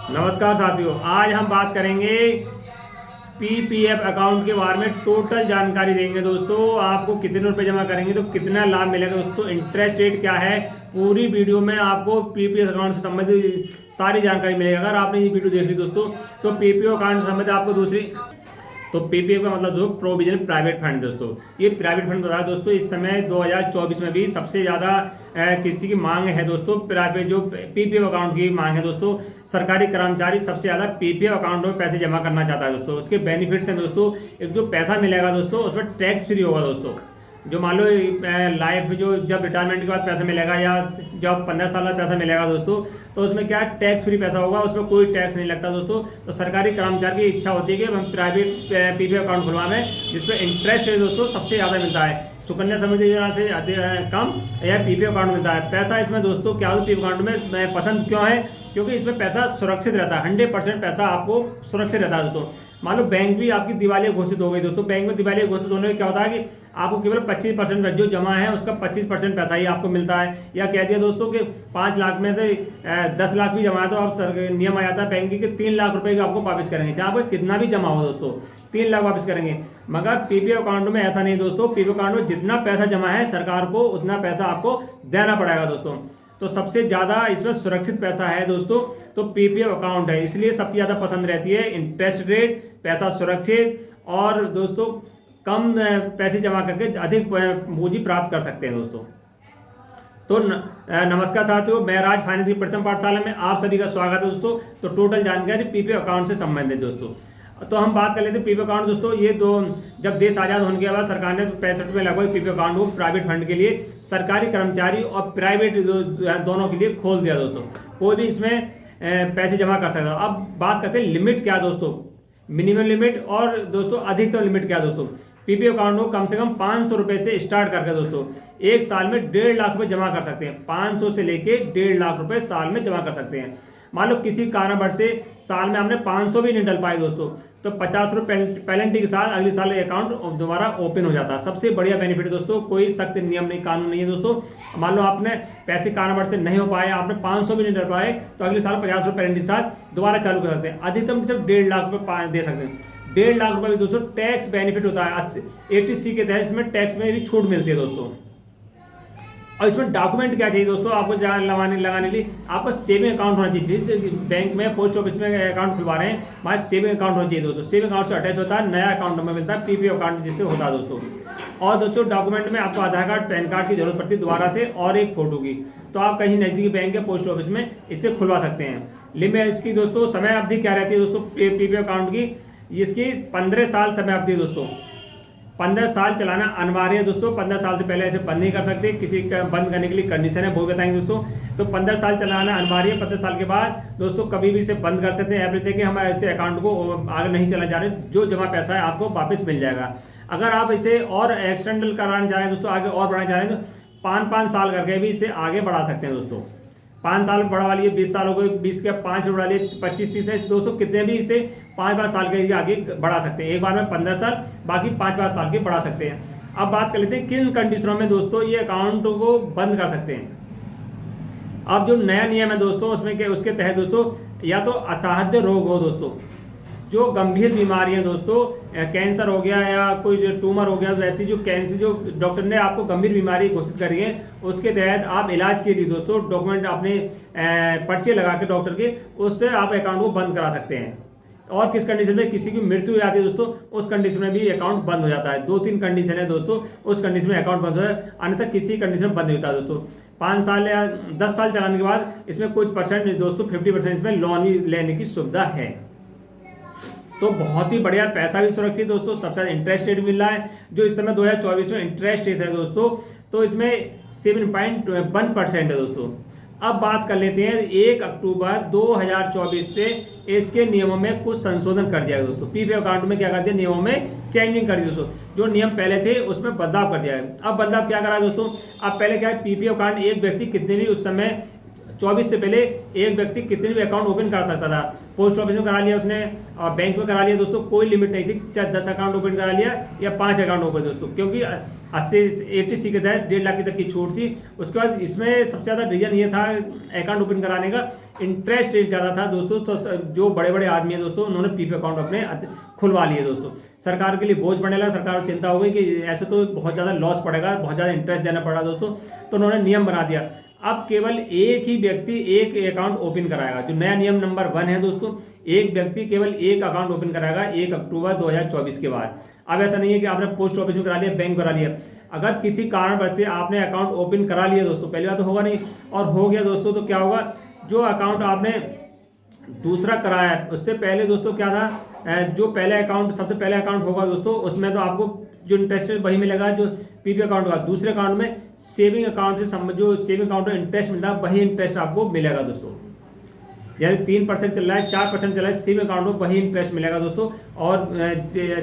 नमस्कार साथियों, आज हम बात करेंगे पीपीएफ अकाउंट के बारे में। टोटल जानकारी देंगे दोस्तों। आपको कितने रुपए जमा करेंगे तो कितना लाभ मिलेगा दोस्तों, इंटरेस्ट रेट क्या है, पूरी वीडियो में आपको पीपीएफ अकाउंट से संबंधित सारी जानकारी मिलेगी। अगर आपने ये वीडियो देख ली दोस्तों तो पीपीएफ अकाउंट से संबंधित आपको तो पीपीएफ का मतलब जो प्रोविजन प्राइवेट फंड दोस्तों, ये प्राइवेट फंड बता दोस्तों। इस समय 2024 में भी सबसे ज़्यादा किसी की मांग है दोस्तों, प्राइवेट जो पीपीएफ अकाउंट की मांग है दोस्तों। सरकारी कर्मचारी सबसे ज़्यादा पीपीएफ अकाउंट में पैसे जमा करना चाहता है दोस्तों। उसके बेनिफिट्स हैं दोस्तों, एक जो पैसा मिलेगा दोस्तों उसमें टैक्स फ्री होगा दोस्तों। जो मान लो लाइफ जो जब रिटायरमेंट के बाद पैसा मिलेगा या जब 15 साल बाद पैसा मिलेगा दोस्तों, तो उसमें क्या टैक्स फ्री पैसा होगा, उसमें कोई टैक्स नहीं लगता दोस्तों। तो सरकारी कर्मचारी की इच्छा होती है कि हम प्राइवेट पीपीएफ अकाउंट खुलवाएं जिसमें इंटरेस्ट है दोस्तों सबसे ज़्यादा मिलता है। सुकन्या समृद्धि योजना से कम या पीपीएफ अकाउंट मिलता है पैसा। इसमें दोस्तों क्या पीपीएफ अकाउंट में पसंद क्यों है, क्योंकि इसमें पैसा सुरक्षित रहता है। 100% पैसा आपको सुरक्षित रहता है दोस्तों। मान लो बैंक भी आपकी दिवालिया घोषित हो गई दोस्तों, बैंक में दिवालिया घोषित होने में क्या होता है कि आपको केवल 25% जो जमा है उसका 25% पैसा ही आपको मिलता है। या कह दिया दोस्तों कि 5 लाख में से 10 लाख भी जमा है तो आप नियम आ जाता है बैंक के 3 लाख रुपए आपको वापस करेंगे, चाहे आपको कितना भी जमा हो दोस्तों 3 लाख वापस करेंगे। मगर पीपीएफ अकाउंट में ऐसा नहीं दोस्तों। पीपीएफ अकाउंट में जितना पैसा जमा है सरकार को उतना पैसा आपको देना पड़ेगा दोस्तों। तो सबसे ज़्यादा इसमें सुरक्षित पैसा है दोस्तों तो पीपीएफ अकाउंट है, इसलिए सबकी ज़्यादा पसंद रहती है। इंटरेस्ट रेट, पैसा सुरक्षित और दोस्तों कम पैसे जमा करके अधिक पूंजी प्राप्त कर सकते हैं दोस्तों। तो नमस्कार साथियों, मैं राज फाइनेंस की प्रथम पाठशाला में आप सभी का स्वागत है दोस्तों। तो टोटल जानकारी पीपीएफ अकाउंट से संबंधित दोस्तों। तो हम बात कर लेते हैं पीपीएफ अकाउंट दोस्तों। ये जब देश आज़ाद होने के बाद सरकार ने 65 में लगभग पीपीएफ अकाउंट को प्राइवेट फंड के लिए सरकारी कर्मचारी और प्राइवेट दोनों के लिए खोल दिया दोस्तों। कोई भी इसमें पैसे जमा कर सकता है। अब बात करते हैं लिमिट क्या दोस्तों, मिनिमम लिमिट और दोस्तों अधिकतम लिमिट क्या दोस्तों। पीपीएफ अकाउंट को कम से कम 500 रुपये से स्टार्ट करके दोस्तों एक साल में 1.5 लाख रुपये जमा कर सकते हैं। 500 से लेके 1.5 लाख रुपये साल में जमा कर सकते हैं। मान लो किसी कारणवश से साल में हमने 500 भी नहीं डल पाए दोस्तों, तो 50 रुपये पेनल्टी के साथ अगले साल अकाउंट दोबारा ओपन हो जाता है। सबसे बढ़िया बेनिफिट है दोस्तों, कोई सख्त नियम नहीं, कानून नहीं है दोस्तों। मान लो आपने पैसे कारणवश से नहीं हो पाए, आपने 500 भी नहीं डल पाए, तो अगले साल 50 रुपये पेनल्टी के साथ दोबारा चालू कर सकते हैं। अधिकतम सिर्फ 1.5 लाख रुपये दे सकते हैं। 1.5 लाख रुपये भी दोस्तों टैक्स बेनिफिट होता है। 80C के तहत इसमें टैक्स में भी छूट मिलती है दोस्तों। और इसमें डॉक्यूमेंट क्या चाहिए दोस्तों, आपको लगाने के लिए आपका सेविंग अकाउंट होना चाहिए। जिस बैंक में पोस्ट ऑफिस में अकाउंट खुलवा रहे हैं वहाँ सेविंग अकाउंट होना चाहिए दोस्तों। सेविंग अकाउंट से अटैच होता है, नया अकाउंट नंबर मिलता है, पीपीएफ अकाउंट जिससे होता है दोस्तों। और दोस्तों डॉक्यूमेंट में आपको आधार कार्ड, पैन कार्ड की जरूरत पड़ती है दोबारा से, और एक फोटो की। तो आप कहीं नज़दीकी बैंक या पोस्ट ऑफिस में इसे खुलवा सकते हैं। लिमिट इसकी दोस्तों समय अवधि क्या रहती है दोस्तों पीपीएफ अकाउंट की, इसकी 15 साल समय अवधि है दोस्तों। 15 साल चलाना अनिवार्य है दोस्तों। 15 साल से पहले ऐसे बंद नहीं कर सकते, किसी का बंद करने के लिए कंडीशन है वो बताएंगे दोस्तों। तो 15 साल चलाना अनिवार्य है। 15 साल के बाद दोस्तों कभी भी इसे बंद कर सकते हैं। एवरीथिंग कि हम ऐसे अकाउंट को आगे नहीं चला जा रहे, जो जमा पैसा है आपको वापस मिल जाएगा। अगर आप इसे और एक्सटेंड कराना चाह रहे हैं दोस्तों, आगे और बढ़ाना चाह रहे हैं तो 5-5 साल करके भी इसे आगे बढ़ा सकते हैं दोस्तों। 5 साल बढ़वा लिए, 20 साल हो गए, 20 के 5 बढ़ा लिए, 25-30 है दोस्तों, कितने भी इसे 5-5 साल के आगे बढ़ा सकते हैं। एक बार में 15 साल, बाकी 5-5 साल के बढ़ा सकते हैं। अब बात कर लेते हैं किन कंडीशनों में दोस्तों ये अकाउंट को बंद कर सकते हैं। अब जो नया नियम है दोस्तों उसमें के उसके तहत दोस्तों या तो असाध्य रोग हो दोस्तों, जो गंभीर बीमारियां दोस्तों, कैंसर हो गया या कोई जो ट्यूमर हो गया, वैसी जो कैंसर जो डॉक्टर ने आपको गंभीर बीमारी घोषित करी है उसके तहत आप इलाज के लिए दोस्तों डॉक्यूमेंट अपने पर्चे लगा के डॉक्टर के, उससे आप अकाउंट को बंद करा सकते हैं। और किस कंडीशन में किसी की मृत्यु हो जाती है दोस्तों, उस कंडीशन में भी अकाउंट बंद हो जाता है। 2-3 कंडीशन है दोस्तों, उस कंडीशन में अकाउंट बंद हो जाता है, अन्यथा किसी कंडीशन में बंद नहीं होता है दोस्तों। 5 साल या 10 साल चलाने के बाद इसमें कुछ परसेंट दोस्तों 50% इसमें लोन भी लेने की सुविधा है। तो बहुत ही बढ़िया, पैसा भी सुरक्षित दोस्तों, सबसे ज़्यादा इंटरेस्ट रेट मिल रहा है। जो इस समय 2024 में इंटरेस्ट रेट है दोस्तों, तो इसमें 7.1% है दोस्तों। अब बात कर लेते हैं 1 अक्टूबर 2024 से इसके नियमों में कुछ संशोधन कर दिया है दोस्तों। पीपीएफ अकाउंट में क्या कर दिया, नियमों में चेंजिंग कर दी दोस्तों। जो नियम पहले थे उसमें बदलाव कर दिया है। अब बदलाव क्या करा है दोस्तों, अब पहले क्या है, पीपीएफ अकाउंट एक व्यक्ति कितने भी उस समय 2024 से पहले एक व्यक्ति कितने भी अकाउंट ओपन कर सकता था। पोस्ट ऑफिस में करा लिया उसने और बैंक में करा लिया दोस्तों, कोई लिमिट नहीं थी, चाहे 10 अकाउंट ओपन करा लिया या 5 अकाउंट ओपन दोस्तों, क्योंकि 80 के तहत 1.5 लाख तक की छूट थी। उसके बाद इसमें सबसे ज़्यादा रीजन ये था अकाउंट ओपन कराने का, इंटरेस्ट रेट ज़्यादा था दोस्तों। तो जो बड़े बड़े आदमी हैं दोस्तों, उन्होंने पीपी अकाउंट अपने खुलवा लिए दोस्तों। सरकार के लिए बोझ पड़ने लगा, सरकार को चिंता हो गई कि ऐसे तो बहुत ज़्यादा लॉस पड़ेगा, बहुत ज़्यादा इंटरेस्ट देना पड़ा दोस्तों, तो उन्होंने नियम बना दिया। अब केवल एक ही व्यक्ति एक अकाउंट ओपन कराएगा। जो नया नियम नंबर 1 है दोस्तों, एक व्यक्ति केवल एक अकाउंट ओपन कराएगा 1 अक्टूबर 2024 के बाद। अब ऐसा नहीं है कि आपने पोस्ट ऑफिस में करा लिया, बैंक करा लिया, अगर किसी कारणवश से आपने अकाउंट ओपन करा लिया दोस्तों, पहली बात तो होगा नहीं, और हो गया दोस्तों तो क्या होगा, जो अकाउंट आपने दूसरा कराया है उससे पहले दोस्तों क्या था, जो पहले अकाउंट सबसे पहले अकाउंट होगा दोस्तों, उसमें तो आपको जो इंटरेस्ट वही मिलेगा जो पीपी अकाउंट होगा। दूसरे अकाउंट में सेविंग अकाउंट से जो सेविंग अकाउंट में इंटरेस्ट मिलता है वही इंटरेस्ट आपको मिलेगा दोस्तों। यानी 3% चल रहा है, 4% चल रहा है, सेविंग अकाउंट में वही इंटरेस्ट मिलेगा दोस्तों। और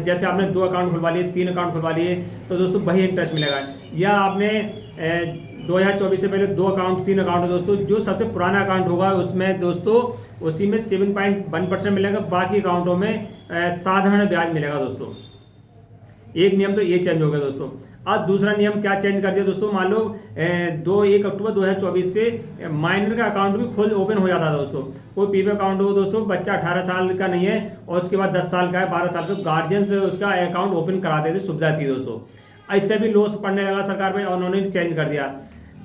जैसे आपने 2 अकाउंट खुलवा लिए, 3 अकाउंट खुलवा लिए, तो दोस्तों वही इंटरेस्ट मिलेगा। या आपने 2024 से पहले 2 अकाउंट 3 अकाउंट है दोस्तों, जो सबसे पुराना अकाउंट होगा उसमें दोस्तों उसी में 7.1% मिलेगा, बाकी अकाउंटों में साधारण ब्याज मिलेगा दोस्तों। एक नियम तो ये चेंज हो गया दोस्तों। अब दूसरा नियम क्या चेंज कर दिया दोस्तों, मान लो 1 अक्टूबर 2024 से माइनर का अकाउंट भी खुद ओपन हो जाता है दोस्तों। कोई पीपी अकाउंट हो दोस्तों, बच्चा 18 साल का नहीं है और उसके बाद 10 साल का है, 12 साल का, गार्जियन से उसका अकाउंट ओपन कराते थे, सुविधा थी दोस्तों। इससे भी लॉस पड़ने लगा सरकार पे और उन्होंने चेंज कर दिया,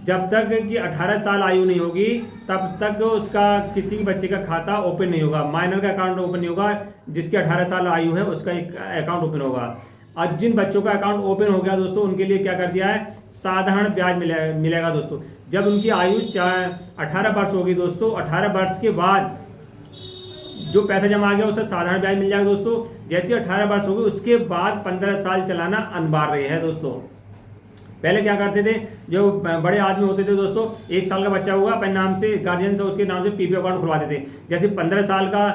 जब तक कि 18 साल आयु नहीं होगी तब तक उसका किसी भी बच्चे का खाता ओपन नहीं होगा, माइनर का अकाउंट ओपन नहीं होगा। जिसकी 18 साल आयु है उसका एक अकाउंट ओपन होगा। आज जिन बच्चों का अकाउंट ओपन हो गया दोस्तों, उनके लिए क्या कर दिया है, साधारण ब्याज मिलेगा दोस्तों। जब उनकी आयु 18 वर्ष होगी दोस्तों, 18 वर्ष के बाद जो पैसा जमा आ गया उससे साधारण ब्याज मिल जाएगा दोस्तों। जैसे 18 वर्ष होगी उसके बाद 15 साल चलाना अनिवार्य है दोस्तों। पहले क्या करते थे, जो बड़े आदमी होते थे दोस्तों, 1 साल का बच्चा हुआ अपने नाम से, गार्जियन से उसके नाम से पीपी अकाउंट खुलवाते थे। जैसे 15 साल का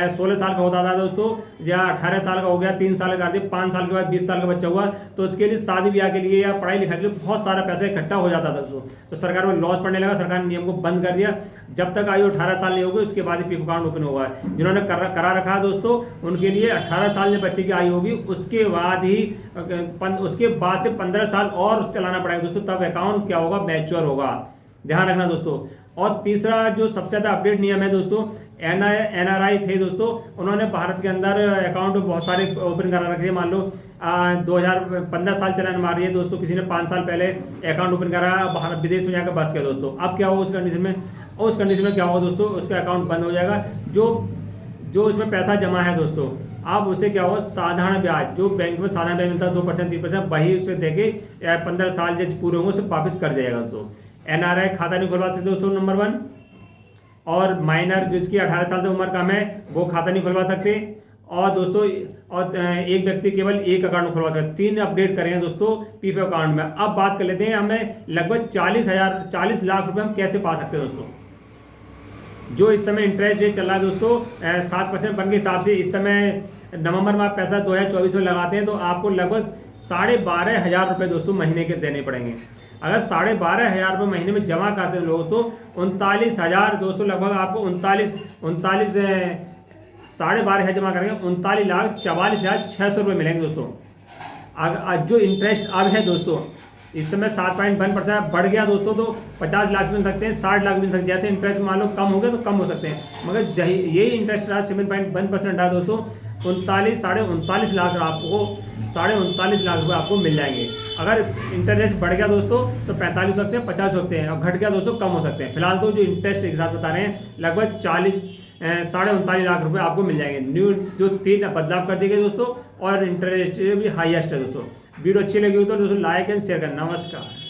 16 साल का होता था दोस्तों, या 18 साल का हो गया, 3 साल का कर दिया, 5 साल के बाद 20 साल का बच्चा हुआ, तो उसके लिए शादी ब्याह के लिए या पढ़ाई लिखाई के लिए बहुत सारा पैसा इकट्ठा हो जाता था दोस्तों। तो सरकार में लॉस पड़ने लगा, सरकार ने नियम को बंद कर दिया। जब तक आयु 18 साल नहीं होगी उसके बाद ही पीपी अकाउंट ओपन होगा। जिन्होंने करा रखा है दोस्तों, उनके लिए 18 साल जब बच्चे की आयु होगी उसके बाद ही, उसके बाद से 15 साल और चलाना पड़ेगा दोस्तों, तब अकाउंट क्या होगा, मैच्योर होगा। ध्यान रखना दोस्तों। और तीसरा जो सबसे ज़्यादा अपडेट नियम है दोस्तों, एनआरआई थे दोस्तों, उन्होंने भारत के अंदर अकाउंट बहुत सारे ओपन करा रखे थे। मान लो 2015 साल चलाने मारी है दोस्तों, किसी ने 5 साल पहले अकाउंट ओपन करा, बाहर विदेश में जाकर बस गया दोस्तों। अब क्या होगा उस कंडीशन में, उस कंडीशन में क्या होगा दोस्तों, उसका अकाउंट बंद हो जाएगा। जो उसमें पैसा जमा है दोस्तों, अब उसे क्या होगा, साधारण ब्याज, जो बैंक में साधारण ब्याज मिलता है 2% 3%, वही उसे देके 15 साल जैसे पूरे होंगे उसे वापस कर जाएगा दोस्तों। एनआरआई खाता नहीं खुलवा सकते दोस्तों, नंबर 1। और माइनर जिसकी 18 साल से उम्र कम है वो खाता नहीं खुलवा सकते। और दोस्तों एक व्यक्ति केवल एक अकाउंट खुलवा सकते। 3 अपडेट करेंगे दोस्तों पीपी अकाउंट में। अब बात कर लेते हैं हमें लगभग 40 लाख रुपए हम कैसे पा सकते हैं दोस्तों। जो इस समय इंटरेस्ट रेट चल रहा है दोस्तों 7% बन के हिसाब से, इस समय नवंबर में आप पैसा 2024 में लगाते हैं तो आपको लगभग 12,500 रुपये दोस्तों महीने के देने पड़ेंगे। अगर 12,500 रुपये महीने में जमा करते हैं लोग तो 39,000 दोस्तों, लगभग आपको 12,500 जमा करेंगे 39,44,600 रुपये मिलेंगे दोस्तों। अगर जो इंटरेस्ट अब है दोस्तों, इस समय 7.1% बढ़ गया दोस्तों, तो 50 लाख मिल सकते हैं, 60 लाख मिल सकते हैं। जैसे इंटरेस्ट मान लो कम हो गया तो कम हो सकते हैं, मगर यही इंटरेस्ट रहा 7.1% रहा दोस्तों, 39 लाख आपको 39 लाख रुपये आपको मिल जाएंगे। अगर इंटरेस्ट बढ़ गया दोस्तों तो 45 हो सकते हैं, 50 हो सकते हैं, और घट गया दोस्तों कम हो सकते हैं। फिलहाल तो जो इंटरेस्ट के साथ बता रहे हैं लगभग 39 लाख रुपए आपको मिल जाएंगे। न्यू जो 3 बदलाव कर दिए गए दोस्तों, और इंटरेस्ट भी हाईएस्ट है दोस्तों। वीडियो अच्छी लगी हो तो दोस्तों लाइक एंड शेयर करना। नमस्कार।